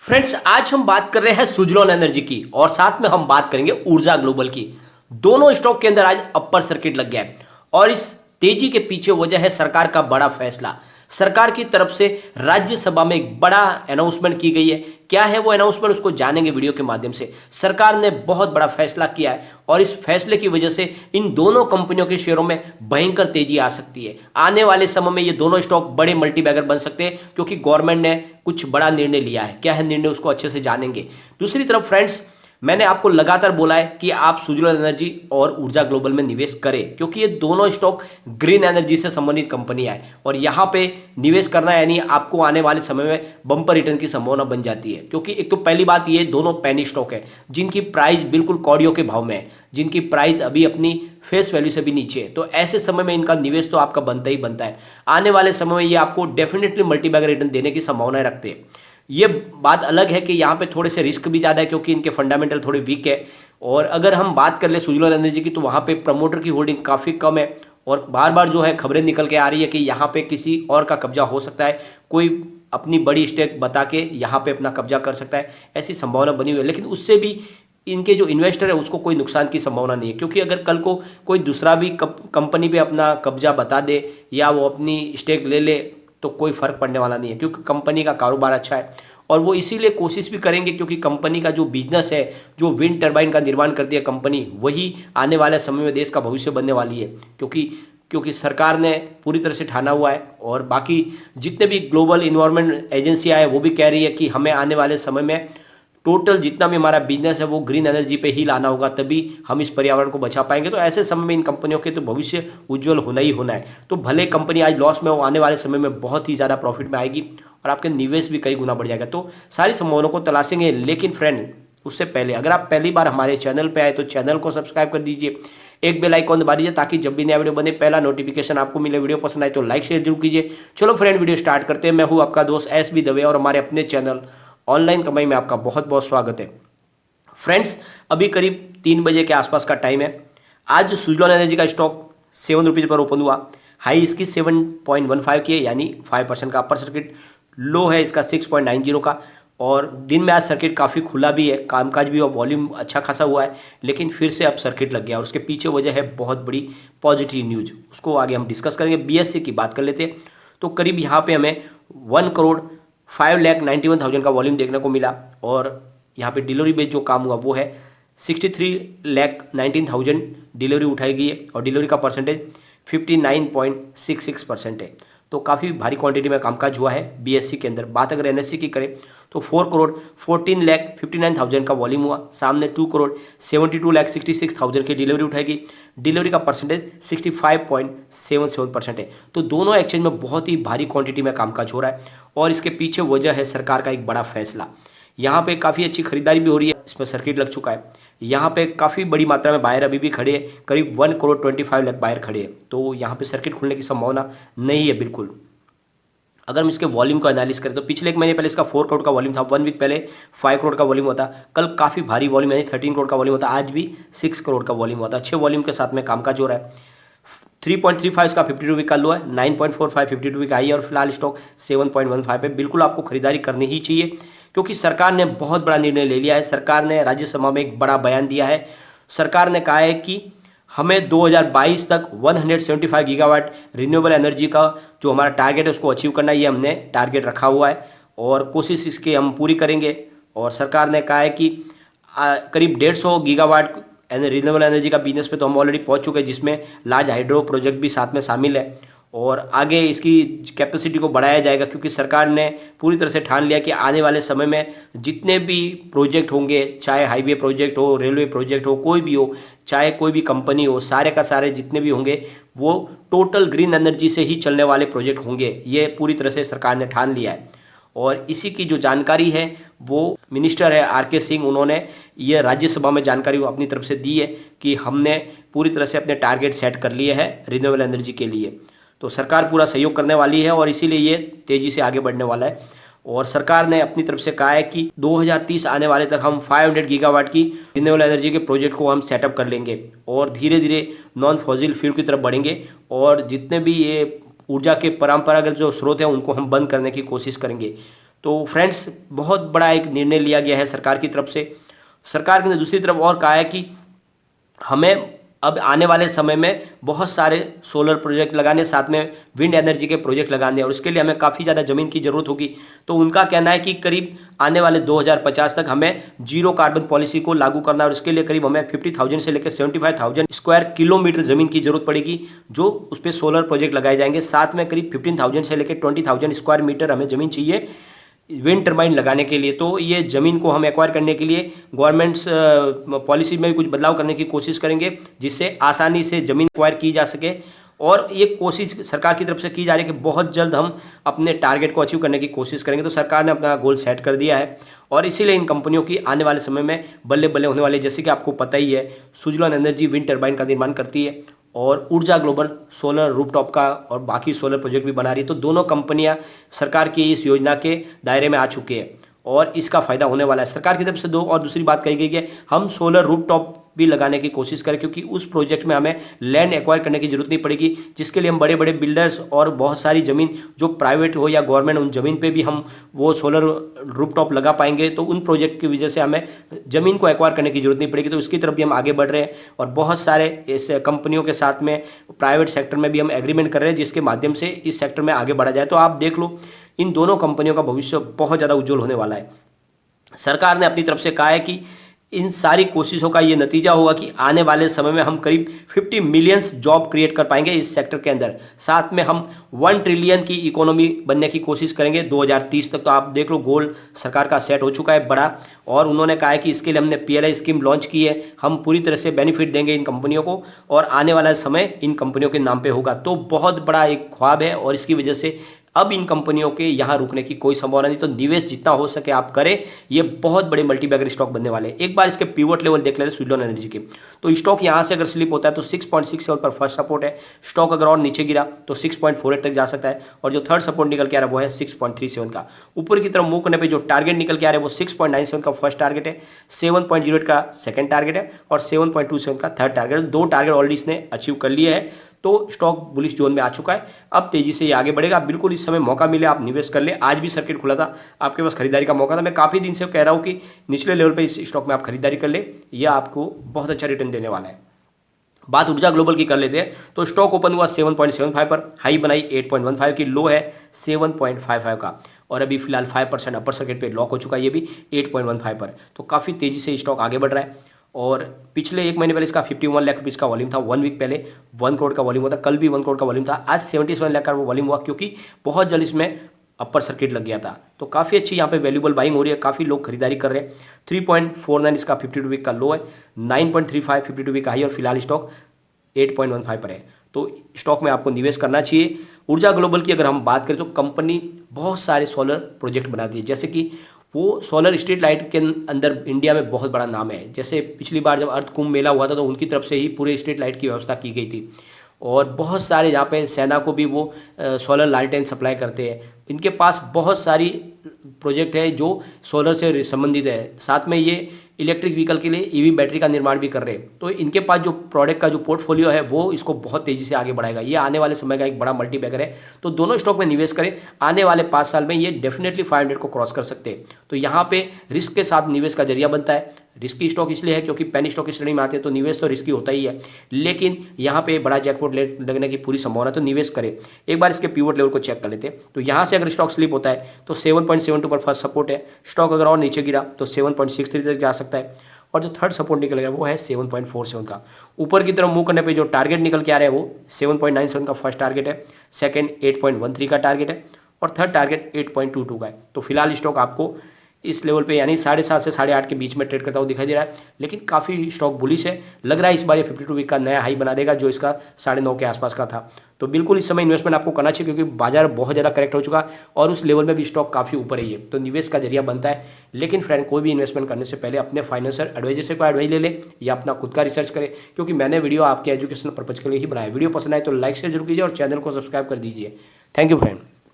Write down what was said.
Friends, आज हम बात कर रहे हैं सुजलॉन एनर्जी की और साथ में हम बात करेंगे ऊर्जा ग्लोबल की। दोनों स्टॉक के अंदर आज अपर सर्किट लग गया है और इस तेजी के पीछे वजह है सरकार का बड़ा फैसला। सरकार की तरफ से राज्यसभा में एक बड़ा अनाउंसमेंट की गई है। क्या है वो अनाउंसमेंट, उसको जानेंगे वीडियो के माध्यम से। सरकार ने बहुत बड़ा फैसला किया है और इस फैसले की वजह से इन दोनों कंपनियों के शेयरों में भयंकर तेजी आ सकती है। आने वाले समय में ये दोनों स्टॉक बड़े मल्टीबैगर बन सकते हैं क्योंकि गवर्नमेंट ने कुछ बड़ा निर्णय लिया है। क्या है निर्णय, उसको अच्छे से जानेंगे। दूसरी तरफ फ्रेंड्स, मैंने आपको लगातार बोला है कि आप सुजलॉन एनर्जी और ऊर्जा ग्लोबल में निवेश करें क्योंकि ये दोनों स्टॉक ग्रीन एनर्जी से संबंधित कंपनियां हैं और यहाँ पे निवेश करना यानी आपको आने वाले समय में बम्पर रिटर्न की संभावना बन जाती है। क्योंकि एक तो पहली बात, ये दोनों पेनी स्टॉक है जिनकी प्राइस बिल्कुल कौड़ियों के भाव में है, जिनकी प्राइस अभी अपनी फेस वैल्यू से भी नीचे है। तो ऐसे समय में इनका निवेश तो आपका बनता ही बनता है। आने वाले समय में ये आपको डेफिनेटली मल्टीबैगर रिटर्न देने की संभावनाएं रखते हैं। ये बात अलग है कि यहाँ पे थोड़े से रिस्क भी ज़्यादा है क्योंकि इनके फंडामेंटल थोड़े वीक है। और अगर हम बात कर ले सुजलॉन एनर्जी की तो वहाँ पे प्रमोटर की होल्डिंग काफ़ी कम है और बार बार जो है खबरें निकल के आ रही है कि यहाँ पे किसी और का कब्जा हो सकता है, कोई अपनी बड़ी स्टेक बता के यहाँ पे अपना कब्जा कर सकता है, ऐसी संभावना बनी हुई है। लेकिन उससे भी इनके जो इन्वेस्टर है उसको कोई नुकसान की संभावना नहीं है क्योंकि अगर कल को कोई दूसरा भी कंपनी पे अपना कब्जा बता दे या वो अपनी स्टेक ले ले तो कोई फर्क पड़ने वाला नहीं है क्योंकि कंपनी का कारोबार अच्छा है। और वो इसीलिए कोशिश भी करेंगे क्योंकि कंपनी का जो बिजनेस है, जो विंड टर्बाइन का निर्माण करती है कंपनी, वही आने वाले समय में देश का भविष्य बनने वाली है। क्योंकि सरकार ने पूरी तरह से ठाना हुआ है और बाकी जितने भी ग्लोबल इन्वायरमेंट एजेंसियाँ हैं वो भी कह रही है कि हमें आने वाले समय में टोटल जितना भी हमारा बिजनेस है वो ग्रीन एनर्जी पे ही लाना होगा, तभी हम इस पर्यावरण को बचा पाएंगे। तो ऐसे समय में इन कंपनियों के तो भविष्य उज्जवल होना ही होना है। तो भले कंपनी आज लॉस में हो, आने वाले समय में बहुत ही ज़्यादा प्रॉफिट में आएगी और आपके निवेश भी कई गुना बढ़ जाएगा। तो सारी संभावनाओं को तलाशेंगे। लेकिन फ्रेंड, उससे पहले अगर आप पहली बार हमारे चैनल पर आए तो चैनल को सब्सक्राइब कर दीजिए, एक बेल आइकॉन दबा दीजिए ताकि जब भी नया वीडियो बने पहला नोटिफिकेशन आपको मिले। वीडियो पसंद आए तो लाइक शेयर जरूर कीजिए। चलो फ्रेंड, वीडियो स्टार्ट करते हैं। मैं हूँ आपका दोस्त SB दवे और हमारे अपने चैनल ऑनलाइन कमाई में आपका बहुत बहुत स्वागत है। फ्रेंड्स, अभी करीब 3 बजे के आसपास का टाइम है। आज सुजलॉन एनर्जी का स्टॉक 7 रुपीज़ पर ओपन हुआ। हाई इसकी 7.15 की है यानी 5% का अपर सर्किट। लो है इसका 6.90 का और दिन में आज सर्किट काफ़ी खुला भी है, कामकाज भी और वॉल्यूम अच्छा खासा हुआ है। लेकिन फिर से अब सर्किट लग गया और उसके पीछे वजह है बहुत बड़ी पॉजिटिव न्यूज़, उसको आगे हम डिस्कस करेंगे। BSE की बात कर लेते हैं तो करीब यहाँ पे हमें 1,05,91,000 का वॉल्यूम देखने को मिला और यहाँ पे डिलीवरी बेस जो काम हुआ वो है 63,19,000 डिलीवरी उठाई गई है और डिलीवरी का परसेंटेज 59.66% है। तो काफ़ी भारी क्वांटिटी में कामकाज हुआ है BSE के अंदर। बात अगर NSE की करें तो 4,14,59,000 का वॉल्यूम हुआ, सामने 2,72,66,000 की डिलीवरी उठाई गई। डिलीवरी का परसेंटेज 65.77% है। तो दोनों एक्सचेंज में बहुत ही भारी क्वांटिटी में कामकाज हो रहा है और इसके पीछे वजह है सरकार का एक बड़ा फैसला। यहाँ पे काफ़ी अच्छी खरीदारी भी हो रही है, इसमें सर्किट लग चुका है। यहाँ पे काफ़ी बड़ी मात्रा में बायर अभी भी खड़े हैं, करीब 1,25,00,000 बायर खड़े हैं। तो यहाँ पे सर्किट खुलने की संभावना नहीं है बिल्कुल। अगर हम इसके वॉल्यूम को एनालिस करें तो पिछले 1 महीने पहले इसका 4 करोड़ का वॉल्यूम था, 1 वीक पहले 5 करोड़ का वॉल्यूम होता, कल काफ़ी भारी वॉल्यूम यानी 13 करोड़ का वॉल्यूम होता, आज भी 6 करोड़ का वॉल्यूम होता। अच्छे वॉल्यूम के साथ में कामकाज हो रहा है। 3.35 का 52 वीक का लो है, 9.45 52 वीक हाई है और फिलहाल स्टॉक 7.15 पे। बिल्कुल आपको खरीदारी करनी ही चाहिए क्योंकि सरकार ने बहुत बड़ा निर्णय ले लिया है। सरकार ने राज्यसभा में एक बड़ा बयान दिया है। सरकार ने कहा है कि हमें 2022 तक 175 गीगावाट रिन्यूएबल एनर्जी का जो हमारा टारगेट है उसको अचीव करना, ये हमने टारगेट रखा हुआ है और कोशिश इसकी हम पूरी करेंगे। और सरकार ने कहा है कि करीब 150 गीगावाट रिन्यूएबल एनर्जी का बिजनेस पे तो हम ऑलरेडी पहुंच चुके हैं, जिसमें लार्ज हाइड्रो प्रोजेक्ट भी साथ में शामिल है और आगे इसकी कैपेसिटी को बढ़ाया जाएगा क्योंकि सरकार ने पूरी तरह से ठान लिया कि आने वाले समय में जितने भी प्रोजेक्ट होंगे, चाहे हाईवे प्रोजेक्ट हो, रेलवे प्रोजेक्ट हो, कोई भी हो, चाहे कोई भी कंपनी हो, सारे का सारे जितने भी होंगे वो टोटल ग्रीन एनर्जी से ही चलने वाले प्रोजेक्ट होंगे। ये पूरी तरह से सरकार ने ठान लिया है और इसी की जो जानकारी है वो मिनिस्टर है RK सिंह, उन्होंने ये राज्यसभा में जानकारी अपनी तरफ से दी है कि हमने पूरी तरह से अपने टारगेट सेट कर लिए हैं रिन्यूएबल एनर्जी के लिए। तो सरकार पूरा सहयोग करने वाली है और इसीलिए ये तेज़ी से आगे बढ़ने वाला है। और सरकार ने अपनी तरफ से कहा है कि 2030 आने वाले तक हम 500 गीगावाट की रिन्यूएबल एनर्जी के प्रोजेक्ट को हम सेटअप कर लेंगे और धीरे धीरे नॉन फॉसिल फ्यूल की तरफ बढ़ेंगे और जितने भी ये ऊर्जा के परंपरागत जो स्रोत हैं उनको हम बंद करने की कोशिश करेंगे। तो फ्रेंड्स, बहुत बड़ा एक निर्णय लिया गया है सरकार की तरफ से। सरकार ने दूसरी तरफ और कहा है कि हमें अब आने वाले समय में बहुत सारे सोलर प्रोजेक्ट लगाने, साथ में विंड एनर्जी के प्रोजेक्ट लगाने, और उसके लिए हमें काफ़ी ज़्यादा ज़मीन की ज़रूरत होगी। तो उनका कहना है कि करीब आने वाले 2050 तक हमें जीरो कार्बन पॉलिसी को लागू करना है, और उसके लिए करीब हमें 50,000 से लेकर 75,000 स्क्वायर किलोमीटर ज़मीन की ज़रूरत पड़ेगी, जो उस पर सोलर प्रोजेक्ट लगाए जाएंगे। साथ में करीब 15,000 से लेकर 20,000 स्क्वायर मीटर हमें ज़मीन चाहिए विंड टर्बाइन लगाने के लिए। तो ये ज़मीन को हम एक्वायर करने के लिए गवर्नमेंट्स पॉलिसी में भी कुछ बदलाव करने की कोशिश करेंगे, जिससे आसानी से ज़मीन एक्वायर की जा सके। और ये कोशिश सरकार की तरफ से की जा रही है कि बहुत जल्द हम अपने टारगेट को अचीव करने की कोशिश करेंगे। तो सरकार ने अपना गोल सेट कर दिया है, और इसीलिए इन कंपनियों की आने वाले समय में बल्ले बल्ले होने वाले, जैसे कि आपको पता ही है, सुजलॉन एनर्जी विंड टर्बाइन का निर्माण करती है, और ऊर्जा ग्लोबल सोलर रूफटॉप का और बाकी सोलर प्रोजेक्ट भी बना रही है। तो दोनों कंपनियां सरकार की इस योजना के दायरे में आ चुकी है, और इसका फायदा होने वाला है। सरकार की तरफ से दूसरी बात कही गई है, हम सोलर रूफटॉप भी लगाने की कोशिश करें, क्योंकि उस प्रोजेक्ट में हमें लैंड एक्वायर करने की जरूरत नहीं पड़ेगी, जिसके लिए हम बड़े बड़े बिल्डर्स और बहुत सारी ज़मीन, जो प्राइवेट हो या गवर्नमेंट, उन ज़मीन पे भी हम वो सोलर रूफटॉप लगा पाएंगे। तो उन प्रोजेक्ट की वजह से हमें ज़मीन को एक्वायर करने की जरूरत नहीं पड़ेगी। तो इसकी तरफ भी हम आगे बढ़ रहे हैं, और बहुत सारे इस कंपनियों के साथ में प्राइवेट सेक्टर में भी हम एग्रीमेंट कर रहे हैं, जिसके माध्यम से इस सेक्टर में आगे बढ़ा जाए। तो आप देख लो, इन दोनों कंपनियों का भविष्य बहुत ज़्यादा उज्जवल होने वाला है। सरकार ने अपनी तरफ से कहा है कि इन सारी कोशिशों का ये नतीजा होगा कि आने वाले समय में हम करीब 50 मिलियंस जॉब क्रिएट कर पाएंगे इस सेक्टर के अंदर। साथ में हम 1 ट्रिलियन की इकोनॉमी बनने की कोशिश करेंगे 2030 तक। तो आप देख लो, गोल सरकार का सेट हो चुका है बड़ा, और उन्होंने कहा है कि इसके लिए हमने PLI स्कीम लॉन्च की है। हम पूरी तरह से बेनिफिट देंगे इन कंपनियों को, और आने वाला समय इन कंपनियों के नाम पे होगा। तो बहुत बड़ा एक ख्वाब है, और इसकी वजह से अब इन कंपनियों के यहाँ रुकने की कोई संभावना नहीं। तो निवेश जितना हो सके आप करें, ये बहुत बड़े मल्टीबैगर स्टॉक बनने वाले हैं। एक बार इसके पिवट लेवल देख लेते हैं सुजलॉन एनर्जी के। तो स्टॉक यहाँ से अगर स्लिप होता है तो 6.67 पर फर्स्ट सपोर्ट है। स्टॉक अगर और नीचे गिरा तो 6.48 तक जा सकता है, और जो थर्ड सपोर्ट निकल के आ रहा है वो है 6.37 का। ऊपर की तरफ मूव करने पर जो टारगेट निकल के आ रहा है वो 6.97 का फर्स्ट टारगेट है, 7.08 का सेकंड टारगेट है, और 7.27 का थर्ड टारगेट है। 2 टारगेट ऑलरेडी इसने अचीव कर लिए है। तो स्टॉक बुलिश जोन में आ चुका है, अब तेजी से ये आगे बढ़ेगा। बिल्कुल इस समय मौका मिले आप निवेश कर ले। आज भी सर्किट खुला था, आपके पास खरीदारी का मौका था। मैं काफ़ी दिन से कह रहा हूँ कि निचले लेवल पे इस स्टॉक में आप खरीदारी कर ले, ये आपको बहुत अच्छा रिटर्न देने वाला है। बात ऊर्जा ग्लोबल की कर लेते हैं। तो स्टॉक ओपन हुआ 7.75 पर, हाई बनाई 8.15 की, लो है 7.55 का, और अभी फिलहाल 5% अपर सर्किट पे लॉक हो चुका है, ये भी 8.15 पर। तो काफ़ी तेज़ी से स्टॉक आगे बढ़ रहा है, और पिछले 1 महीने पहले इसका 51 लाख रुपीज़ का वॉल्यूम था। 1 वीक पहले 1 करोड़ का वॉल्यूम हुआ था, कल भी 1 करोड़ का वॉल्यूम था। आज 77 लाख का वॉल्यूम हुआ, क्योंकि बहुत जल्द इसमें अपर सर्किट लग गया था। तो काफ़ी अच्छी यहाँ पे वैल्यूबल बाइंग हो रही है, काफ़ी लोग खरीदारी कर रहे हैं। 3.49 इसका 52 वीक का लो है, 9.35 52 वीक का हाई, और फिलहाल स्टॉक 8.15 पर है। तो स्टॉक में आपको निवेश करना चाहिए। ऊर्जा ग्लोबल की अगर हम बात करें तो कंपनी बहुत सारे सोलर प्रोजेक्ट बनाती है, जैसे कि वो सोलर स्ट्रीट लाइट के अंदर इंडिया में बहुत बड़ा नाम है। जैसे पिछली बार जब अर्थ कुंभ मेला हुआ था तो उनकी तरफ से ही पूरे स्ट्रीट लाइट की व्यवस्था की गई थी, और बहुत सारे यहाँ पे सेना को भी वो सोलर लालटेन सप्लाई करते हैं। इनके पास बहुत सारी प्रोजेक्ट है जो सोलर से संबंधित है। साथ में ये इलेक्ट्रिक व्हीकल के लिए EV बैटरी का निर्माण भी कर रहे हैं। तो इनके पास जो प्रोडक्ट का जो पोर्टफोलियो है वो इसको बहुत तेज़ी से आगे बढ़ाएगा। ये आने वाले समय का एक बड़ा मल्टीबैगर है। तो दोनों स्टॉक में निवेश करें, आने वाले 5 साल में ये डेफिनेटली 500 को क्रॉस कर सकते हैं। तो यहाँ पे रिस्क के साथ निवेश का जरिया बनता है। रिस्की स्टॉक इसलिए है क्योंकि पेनी स्टॉक की श्रेणी में आते हैं, तो निवेश तो रिस्की होता ही है, लेकिन यहाँ पे बड़ा जैकपॉट लगने की पूरी संभावना, तो निवेश करें। एक बार इसके पिवट लेवल को चेक कर लेते हैं। तो यहाँ से अगर स्टॉक स्लिप होता है तो 7.72 पर फर्स्ट सपोर्ट है। स्टॉक अगर और नीचे गिरा तो 7.63 तक जा सकता है, और जो थर्ड सपोर्ट निकलेगा वो है 7.47 का। ऊपर की तरफ मूव करने पे जो टारगेट निकल के आ रहा है वो 7.97 का फर्स्ट टारगेट है, सेकंड 8.13 का टारगेट है, और थर्ड टारगेट 8.22 का है। तो फिलहाल स्टॉक आपको इस लेवल पे यानी 7.5 से 8.5 के बीच में ट्रेड करता हुआ दिखाई दे रहा है, लेकिन काफ़ी स्टॉक बुलिश है। लग रहा है इस बार ये 52 वीक का नया हाई बना देगा, जो इसका 9.5 के आसपास का था। तो बिल्कुल इस समय इन्वेस्टमेंट आपको करना चाहिए, क्योंकि बाजार बहुत ज़्यादा करेक्ट हो चुका, और उस लेवल में भी स्टॉक काफ़ी ऊपर ही है। तो निवेश का जरिया बनता है। लेकिन फ्रेंड, कोई भी इन्वेस्टमेंट करने से पहले अपने फाइनेंशियल एडवाइजर से कोई एडवाइस ले ले, या अपना खुद का रिसर्च करे, क्योंकि मैंने वीडियो आपके एजुकेशनल पर्पज के लिए ही बनाया। वीडियो पसंद आए तो लाइक शेयर जरूर कीजिए, और चैनल को सब्सक्राइब कर दीजिए। Thank you friend.